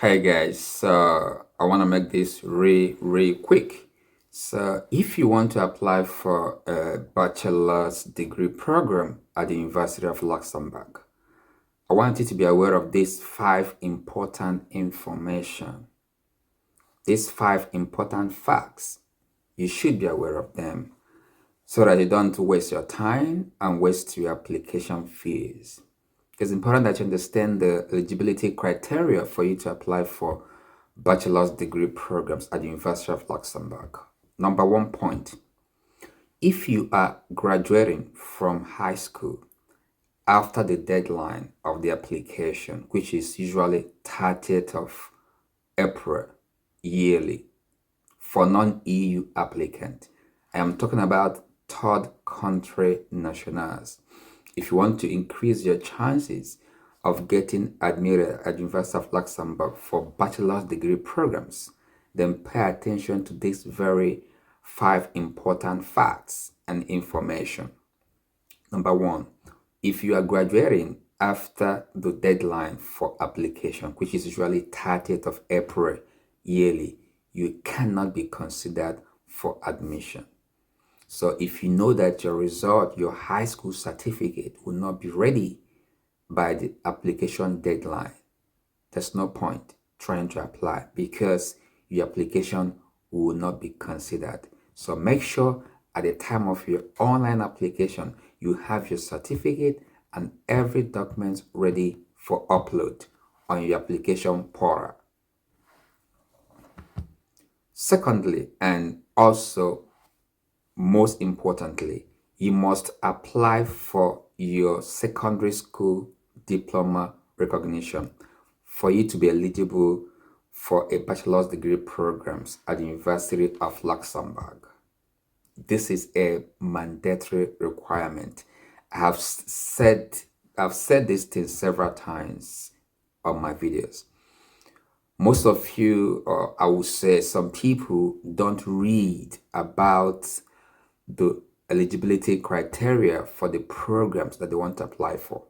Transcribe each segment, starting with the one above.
Hi guys, so I want to make this really quick. So if you want to apply for a bachelor's degree program at the University of Luxembourg, I want you to be aware of these five important information. These five important facts. You should be aware of them so that you don't waste your time and waste your application fees. It's important that you understand the eligibility criteria for you to apply for bachelor's degree programs at the University of Luxembourg. Number one point, if you are graduating from high school after the deadline of the application, which is usually 30th of April yearly for non-EU applicant, I am talking about third country nationals. If you want to increase your chances of getting admitted at University of Luxembourg for bachelor's degree programs, then pay attention to these very five important facts and information. Number one, if you are graduating after the deadline for application, which is usually 30th of April yearly, you cannot be considered for admission. So if you know that your result, your high school certificate will not be ready by the application deadline, there's no point trying to apply because your application will not be considered. So make sure at the time of your online application, you have your certificate and every document ready for upload on your application portal. Secondly, and also most importantly, you must apply for your secondary school diploma recognition for you to be eligible for a bachelor's degree programs at the University of Luxembourg. This is a mandatory requirement. I've said this thing several times on my videos. Most of you, or I would say some people, don't read about the eligibility criteria for the programs that they want to apply for.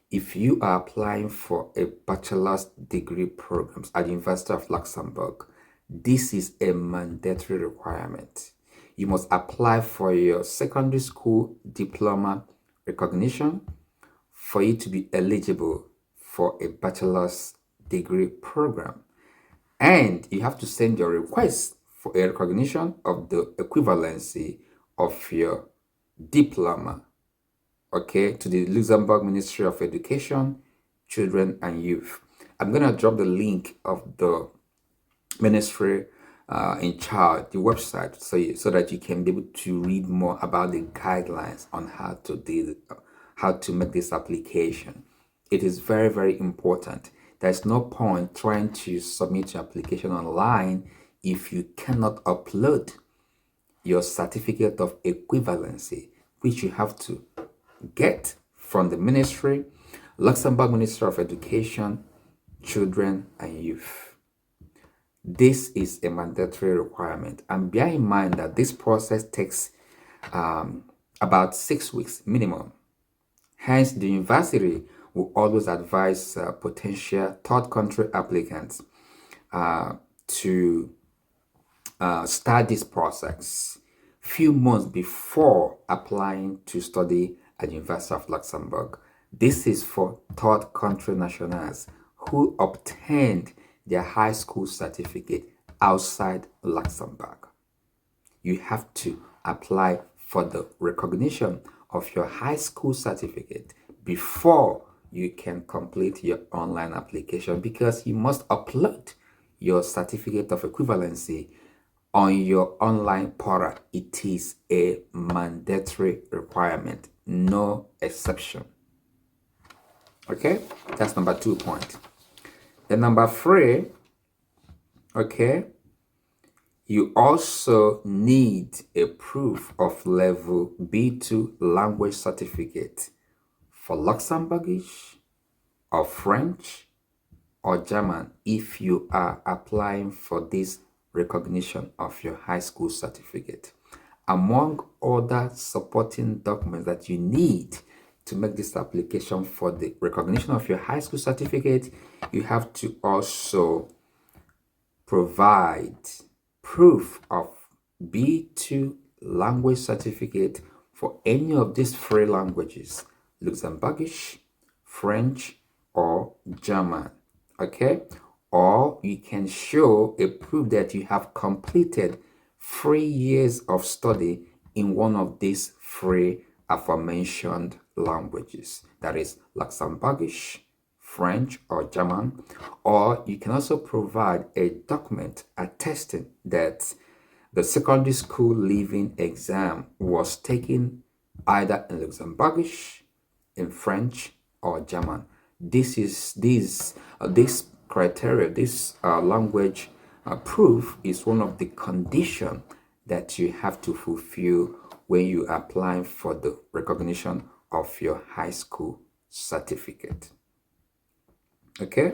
If you are applying for a bachelor's degree programs at the University of Luxembourg, this is a mandatory requirement. You must apply for your secondary school diploma recognition for you to be eligible for a bachelor's degree program. And you have to send your request for a recognition of the equivalency of your diploma, okay, to the Luxembourg Ministry of Education, Children and Youth. I'm going to drop the link of the ministry in charge, the website, so that you can be able to read more about the guidelines on how to make this application. It is very important. There's no point trying to submit your application online if you cannot upload your certificate of equivalency, which you have to get from the ministry, Luxembourg Ministry of Education, Children and Youth. This is a mandatory requirement, and bear in mind that this process takes about 6 weeks minimum. Hence, the university will always advise potential third country applicants to start this process few months before applying to study at the University of Luxembourg. This is for third country nationals who obtained their high school certificate outside Luxembourg. You have to apply for the recognition of your high school certificate before you can complete your online application, because you must upload your certificate of equivalency on your online portal. It is a mandatory requirement, no exception. Okay, that's number 2 point. Then number 3, okay, you also need a proof of level B2 language certificate for Luxembourgish or French or German if you are applying for this recognition of your high school certificate. Among other supporting documents that you need to make this application for the recognition of your high school certificate, you have to also provide proof of B2 language certificate for any of these three languages: Luxembourgish, French, or German. Okay? Or you can show a proof that you have completed 3 years of study in one of these three aforementioned languages, that is Luxembourgish, French, or German. Or you can also provide a document attesting that the secondary school leaving exam was taken either in Luxembourgish, in French, or German. This criteria, this language proof is one of the conditions that you have to fulfill when you are applying for the recognition of your high school certificate. Okay?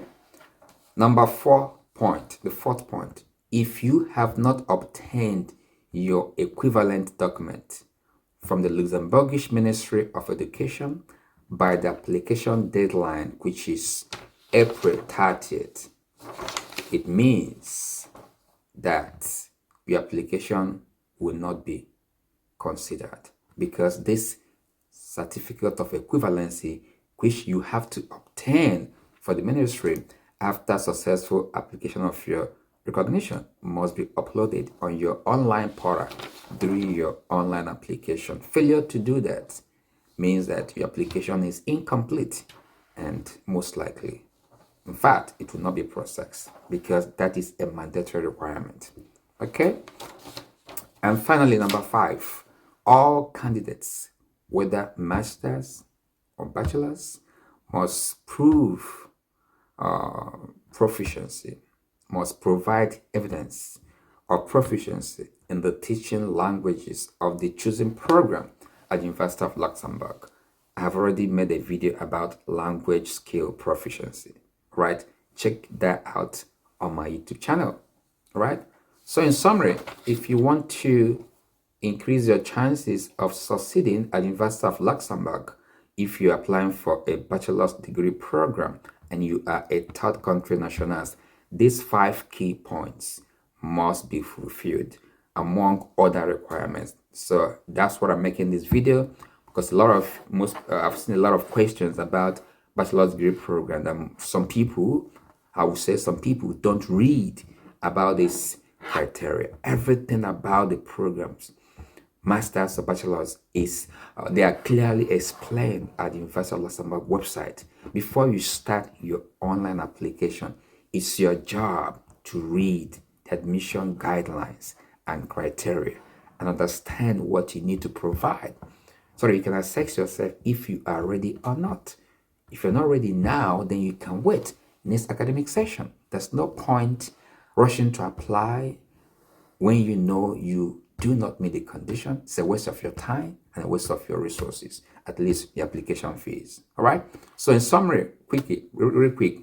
Number 4 point, the fourth point, if you have not obtained your equivalent document from the Luxembourgish Ministry of Education by the application deadline, which is April 30th, it means that your application will not be considered, because this certificate of equivalency, which you have to obtain for the ministry after successful application of your recognition, must be uploaded on your online portal during your online application. Failure to do that means that your application is incomplete, and most likely, in fact, it will not be processed, because that is a mandatory requirement. Okay? And finally, number 5, all candidates, whether masters or bachelors, must prove proficiency, must provide evidence of proficiency in the teaching languages of the chosen program at the University of Luxembourg. I have already made a video about language skill proficiency, right? Check that out on my YouTube channel, right? So in summary, if you want to increase your chances of succeeding at the University of Luxembourg, if you're applying for a bachelor's degree program and you are a third country national, these 5 key points must be fulfilled among other requirements. So that's what I'm making this video, because I've seen a lot of questions about bachelor's degree program, and some people don't read about this criteria. Everything about the programs, masters or bachelor's, is they are clearly explained at the University of Luxembourg website. Before you start your online application, it's your job to read the admission guidelines and criteria and understand what you need to provide, so that you can assess yourself if you are ready or not. If you're not ready now, then you can wait next academic session. There's no point rushing to apply when you know you do not meet the condition. It's a waste of your time and a waste of your resources, at least the application fees. All right? So in summary, real quick,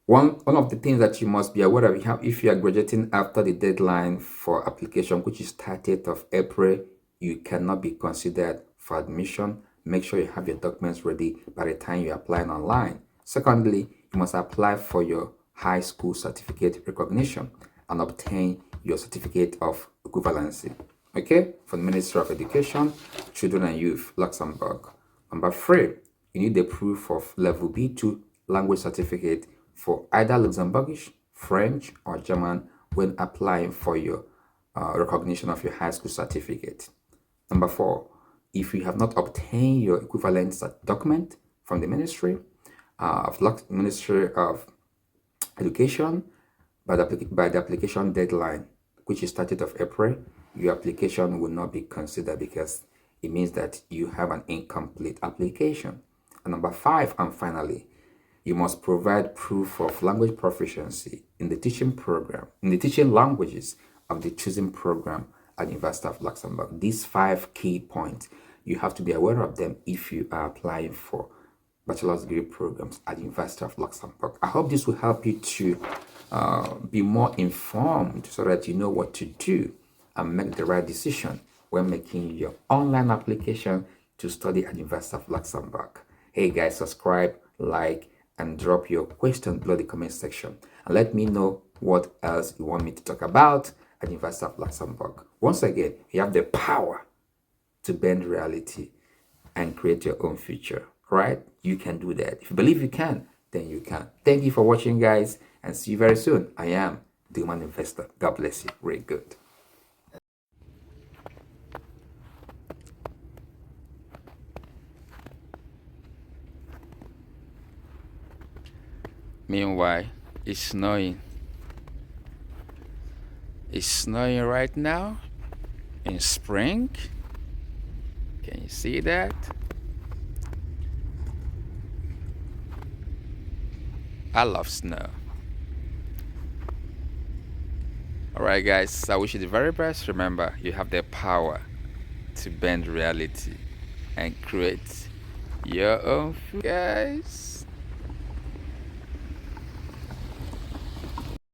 one of the things that you must be aware of, if you are graduating after the deadline for application, which is 30th of April, you cannot be considered for admission. Make sure you have your documents ready by the time you're applying online. Secondly, you must apply for your high school certificate recognition and obtain your certificate of equivalency, okay, from the Ministry of Education, Children and Youth, Luxembourg. Number 3, you need the proof of level B2 language certificate for either Luxembourgish, French, or German when applying for your recognition of your high school certificate. Number 4, if you have not obtained your equivalent document from the Ministry of Education by the application deadline, which is 30th of April, your application will not be considered, because it means that you have an incomplete application. And number 5, and finally, you must provide proof of language proficiency in the teaching program, in the teaching languages of the chosen program at the University of Luxembourg. These 5 key points, you have to be aware of them if you are applying for bachelor's degree programs at the University of Luxembourg. I hope this will help you to be more informed, so that you know what to do and make the right decision when making your online application to study at the University of Luxembourg. Hey guys, subscribe, like, and drop your question below the comment section. And let me know what else you want me to talk about at the University of Luxembourg. Once again, you have the power to bend reality and create your own future, right? You can do that. If you believe you can, then you can. Thank you for watching, guys, and see you very soon. I am the Human Investor. God bless you. Very good. Meanwhile, it's snowing. It's snowing right now in spring. Can you see that? I love snow. Alright guys, I wish you the very best. Remember, you have the power to bend reality and create your own food, guys.